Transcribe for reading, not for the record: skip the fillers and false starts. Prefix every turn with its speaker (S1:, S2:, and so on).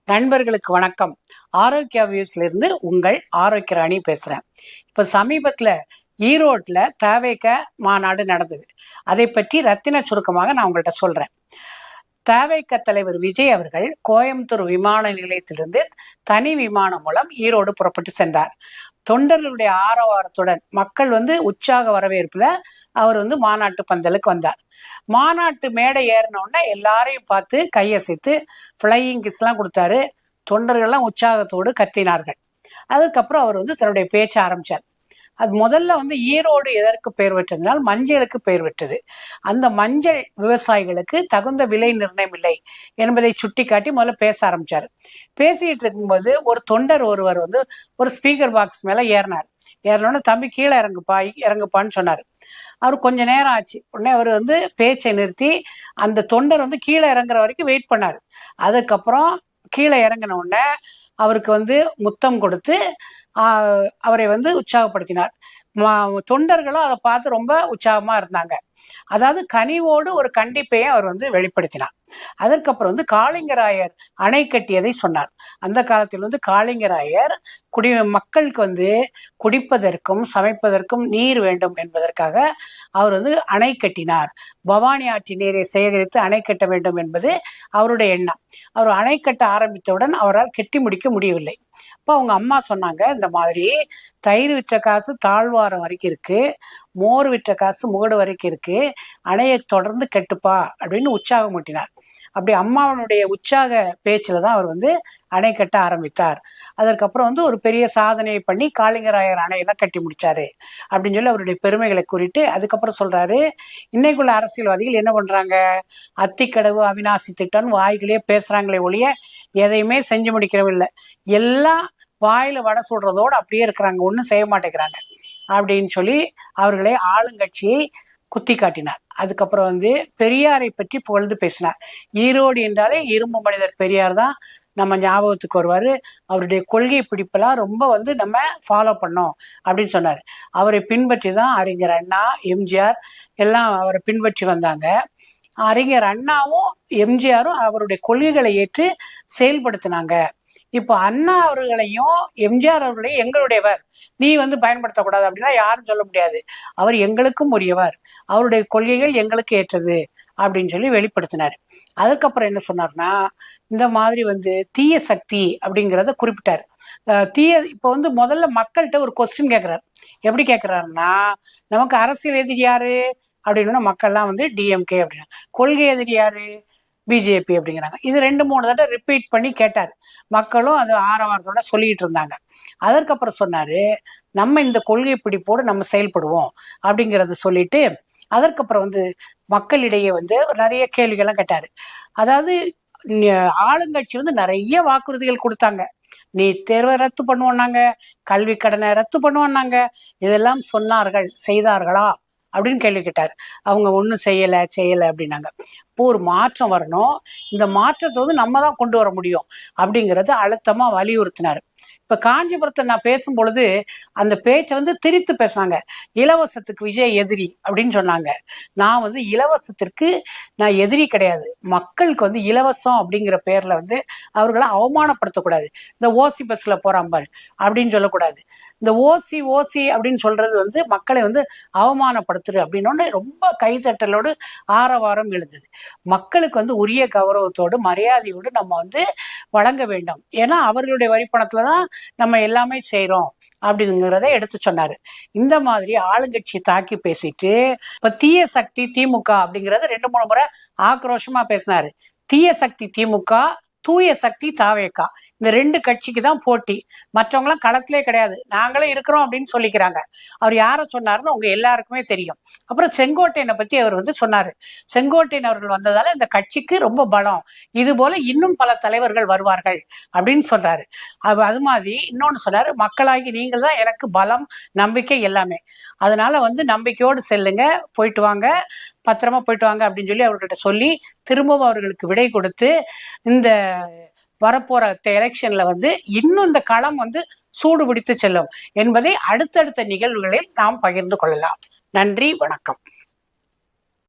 S1: நண்பர்களுக்கு வணக்கம். ஆரோக்கியா வியூஸ்ல இருந்து உங்கள் ஆரோக்கிய ராணி பேசுறேன். இப்ப சமீபத்துல ஈரோட்ல தவேக மாநாடு நடந்தது. அதை பற்றி ரத்தின சுருக்கமாக நான் உங்கள்கிட்ட சொல்றேன். தவேக தலைவர் விஜய் அவர்கள் கோயம்புத்தூர் விமான நிலையத்திலிருந்து தனி விமானம் மூலம் ஈரோடு புறப்பட்டு சென்றார். தொண்டர்களுடைய ஆரவாரத்துடன் மக்கள் உற்சாக வரவேற்புல அவர் மாநாட்டு பந்தலுக்கு வந்தார். மாநாட்டு மேடை ஏறினோடனே எல்லாரையும் பார்த்து கையசைத்து ஃப்ளையிங் கிஸ்லாம் கொடுத்தாரு. தொண்டர்கள்லாம் உற்சாகத்தோடு கத்தினார்கள். அதுக்கப்புறம் அவர் தன்னுடைய பேச்ச ஆரம்பிச்சார். அது முதல்ல ஈரோடு எதற்கு பெயர் பெற்றதுனால் மஞ்சளுக்கு பெயர் பெற்றது. அந்த மஞ்சள் விவசாயிகளுக்கு தகுந்த விலை நிர்ணயம் இல்லை என்பதை சுட்டி காட்டி முதல்ல பேச ஆரம்பிச்சார். பேசிட்டு இருக்கும்போது ஒரு தொண்டர் ஒருவர் ஒரு ஸ்பீக்கர் பாக்ஸ் மேல ஏறினார். ஏறினோடனே தம்பி கீழே இறங்குப்பான்னு சொன்னார். அவர் கொஞ்ச நேரம் ஆச்சு. உடனே அவர் பேச்சை நிறுத்தி அந்த தொண்டர் கீழே இறங்குற வரைக்கும் வெயிட் பண்ணார். அதுக்கப்புறம் கீழே இறங்கின உடனே அவருக்கு முத்தம் கொடுத்து அவரை உற்சாகப்படுத்தினார். தொண்டர்களும் அதை பார்த்து ரொம்ப உற்சாகமா இருந்தாங்க. அதாவது கனிவோடு ஒரு கண்டிப்பையும் அவர் வெளிப்படுத்தினார். அதற்கப்புறம் காளிங்கராயர் அணை கட்டியதை சொன்னார். அந்த காலத்தில் காளிங்கராயர் மக்களுக்கு குடிப்பதற்கும் சமைப்பதற்கும் நீர் வேண்டும் என்பதற்காக அவர் அணை கட்டினார். பவானி ஆற்றி நீரை சேகரித்து அணை கட்ட வேண்டும் என்பது அவருடைய எண்ணம். அவர் அணை கட்ட ஆரம்பித்தவுடன் அவரால் கட்டி முடிக்க முடியவில்லை. அப்போ அவங்க அம்மா சொன்னாங்க, இந்த மாதிரி தயிர் விற்ற காசு தாழ்வாரம் வரைக்கும் இருக்கு, மோர் விற்ற காசு முகடு வரைக்கும் இருக்கு, அணையை தொடர்ந்து கட்டுப்பா அப்படின்னு உற்சாகம் ஊட்டினார். அப்படி அம்மாவனுடைய உற்சாக பேச்சில் தான் அவர் அணை கட்ட ஆரம்பித்தார். அதற்கப்புறம் ஒரு பெரிய சாதனையை பண்ணி காளிங்கராயர் அணையெல்லாம் கட்டி முடிச்சாரு அப்படின்னு சொல்லி அவருடைய பெருமைகளை கூறிட்டு அதுக்கப்புறம் சொல்றாரு, இன்னைக்குள்ள அரசியல்வாதிகள் என்ன பண்றாங்க, அத்திக்கடவு அவிநாசி திட்டம்னு வாய்களே பேசுறாங்களே ஒழிய எதையுமே செஞ்சு முடிக்கிறவில்லை. எல்லாம் வாயில வடை சுடுறதோடு அப்படியே இருக்கிறாங்க, ஒன்றும் செய்ய மாட்டேங்கிறாங்க அப்படின்னு சொல்லி அவர்களே ஆளுங்கட்சியை குத்தி காட்டினார். அதுக்கப்புறம் பெரியாரை பற்றி புகழ்ந்து பேசினார். ஈரோடு என்றாலே இரும்பு மனிதர் பெரியார் தான் நம்ம ஞாபகத்துக்கு வருவார். அவருடைய கொள்கை பிடிப்பெல்லாம் ரொம்ப நம்ம ஃபாலோ பண்ணோம் அப்படின்னு சொன்னார். அவரை பின்பற்றி தான் அறிஞர் அண்ணா, எம்ஜிஆர் எல்லாம் அவரை பின்பற்றி வந்தாங்க. அறிஞர் அண்ணாவும் எம்ஜிஆரும் அவருடைய கொள்கைகளை ஏற்று செயல்படுத்தினாங்க. இப்போ அண்ணா அவர்களையும் எம்ஜிஆர் அவர்களையும் எங்களுடையவர், நீ பயன்படுத்தக்கூடாது அப்படின்னா யாரும் சொல்ல முடியாது. அவர் எங்களுக்கும் உரியவர், அவருடைய கொள்கைகள் எங்களுக்கு ஏற்றது அப்படின்னு சொல்லி வெளிப்படுத்தினார். அதுக்கப்புறம் என்ன சொன்னார்னா, இந்த மாதிரி தீய சக்தி அப்படிங்கிறத குறிப்பிட்டார். இப்போ முதல்ல மக்கள்கிட்ட ஒரு கொஸ்டின் கேட்கிறார். எப்படி கேட்கிறாருன்னா, நமக்கு அரசியல் எதிரி யாரு அப்படின்னு மக்கள்லாம் டிஎம்கே அப்படின்னா, கொள்கை எதிரி யாரு பிஜேபி அப்படிங்கிறாங்க. இது 2-3 தடவை ரிப்பீட் பண்ணி கேட்டார். மக்களும் அது ஆரவாரத்தோட சொல்லிட்டு இருந்தாங்க. அதற்கப்புறம் சொன்னாரு, நம்ம இந்த கொள்கை பிடிப்போடு நம்ம செயல்படுவோம் அப்படிங்கிறத சொல்லிட்டு அதற்கப்புறம் மக்களிடையே நிறைய கேள்விகள்லாம் கேட்டாரு. அதாவது ஆளுங்கட்சி நிறைய வாக்குறுதிகள் கொடுத்தாங்க. நீட் தேர்வை ரத்து பண்ணுவோம்னாங்க, கல்வி கடனை ரத்து பண்ணுவோம்னாங்க, இதெல்லாம் சொன்னார்கள், செய்தார்களா அப்படின்னு கேள்வி கேட்டார். அவங்க ஒன்றும் செய்யலை அப்படின்னாங்க. இப்போ ஒரு மாற்றம் வரணும், இந்த மாற்றத்தை நம்ம தான் கொண்டு வர முடியும் அப்படிங்கிறத அழுத்தமாக வலியுறுத்தினார். இப்போ காஞ்சிபுரத்தை நான் பேசும் பொழுது அந்த பேச்சை திரித்து பேசினாங்க. இலவசத்துக்கு விஜய் எதிரி அப்படின்னு சொன்னாங்க. நான் இலவசத்திற்கு நான் எதிரி கிடையாது. மக்களுக்கு இலவசம் அப்படிங்கிற பேர்ல அவர்களை அவமானப்படுத்தக்கூடாது. இந்த ஓசி பஸ்ல போறான் பாரு அப்படின்னு சொல்லக்கூடாது. இந்த ஓசி அப்படின்னு சொல்றது மக்களை அவமானப்படுத்துது அப்படின்னு ரொம்ப கைத்தட்டலோடு ஆரவாரம் எழுந்தது. மக்களுக்கு உரிய கௌரவத்தோடு மரியாதையோடு நம்ம வழங்க வேண்டும். ஏன்னா அவர்களுடைய வரிப்பணத்துலதான் நம்ம எல்லாமே செய்யறோம் அப்படிங்கிறத எடுத்து சொன்னாரு. இந்த மாதிரி ஆளுங்கட்சி தாக்கி பேசிட்டு இப்ப தீய சக்தி திமுக அப்படிங்கறத 2-3 முறை ஆக்ரோஷமா பேசினாரு. தீய சக்தி திமுக, தூய சக்தி தாவேகா, இந்த 2 கட்சிக்கு தான் போட்டி. மற்றவங்களாம் களத்திலே கிடையாது, நாங்களே இருக்கிறோம் அப்படின்னு சொல்லிக்கிறாங்க. அவர் யாரை சொன்னாருன்னு உங்க எல்லாருக்குமே தெரியும். அப்புறம் செங்கோட்டையனை பத்தி அவர் சொன்னாரு. செங்கோட்டையன் அவர்கள் வந்ததால இந்த கட்சிக்கு ரொம்ப பலம், இது போல இன்னும் பல தலைவர்கள் வருவார்கள் அப்படின்னு சொல்றாரு. அது மாதிரி இன்னொன்னு சொன்னாரு, மக்களாகி நீங்கள் தான் எனக்கு பலம், நம்பிக்கை எல்லாமே. அதனால நம்பிக்கையோடு செல்லுங்க, போயிட்டு வாங்க, பத்திரமா போயிட்டு வாங்க அப்படின்னு சொல்லி அவர்கிட்ட சொல்லி திரும்பவும் அவர்களுக்கு விடை கொடுத்து இந்த வரப்போற எலெக்ஷன்ல இன்னும் இந்த களம் சூடு பிடித்து செல்லும் என்பதை அடுத்தடுத்த நிகழ்வுகளில் நாம் பகிர்ந்து கொள்ளலாம். நன்றி, வணக்கம்.